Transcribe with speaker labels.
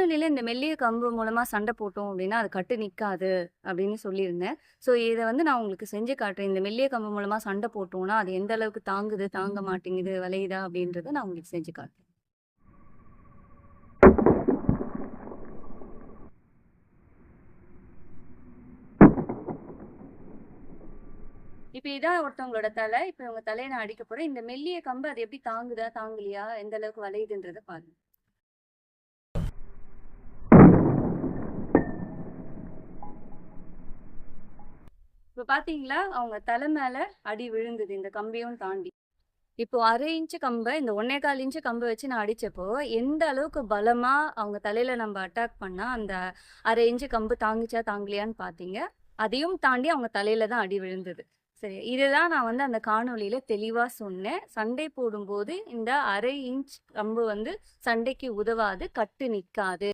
Speaker 1: காணொலியில இந்த மெல்லிய கம்பு மூலமா சண்டை போட்டோம் அப்படின்னா, அது கட்டு நிக்காது அப்படின்னு சொல்லியிருந்தேன். ஸோ இத வந்து நான் உங்களுக்கு செஞ்சு காட்டுறேன். இந்த மெல்லிய கம்பு மூலமா சண்டை போட்டோம்னா, அது எந்த அளவுக்கு தாங்குது, தாங்க மாட்டேங்குது, வளையுதா அப்படின்றத நான் உங்களுக்கு செஞ்சு காட்டுறேன். இப்ப இதான் ஒருத்தவங்களோட தலை. இப்ப இவங்க தலைய நான் அடிக்க போறேன். இந்த மெல்லிய கம்பு அது எப்படி தாங்குதா, தாங்கலையா, எந்த அளவுக்கு வளையுதுன்றத பாருங்க. இப்ப பாத்தீங்களா, அவங்க தலை மேல அடி விழுந்தது இந்த கம்பியும் தாண்டி. இப்போ 1/2 இன்ச்சு கம்ப, இந்த 1 1/4 இன்ச்சு கம்ப வச்சு நான் அடிச்சப்போ, எந்த அளவுக்கு பலமா அவங்க தலையில நம்ம அட்டாக் பண்ணா, அந்த 1/2 இன்ச்சு கம்பு தாங்குச்சா, தாங்கலையான்னு பார்த்தீங்க. அதையும் தாண்டி அவங்க தலையில தான் அடி விழுந்தது. சரி, இதுதான் நான் வந்து அந்த காணொளியில தெளிவா சொன்னேன். சண்டை போடும்போது இந்த 1/2 இன்ச் கம்பு வந்து சண்டைக்கு உதவாது, கட்டு நிக்காது.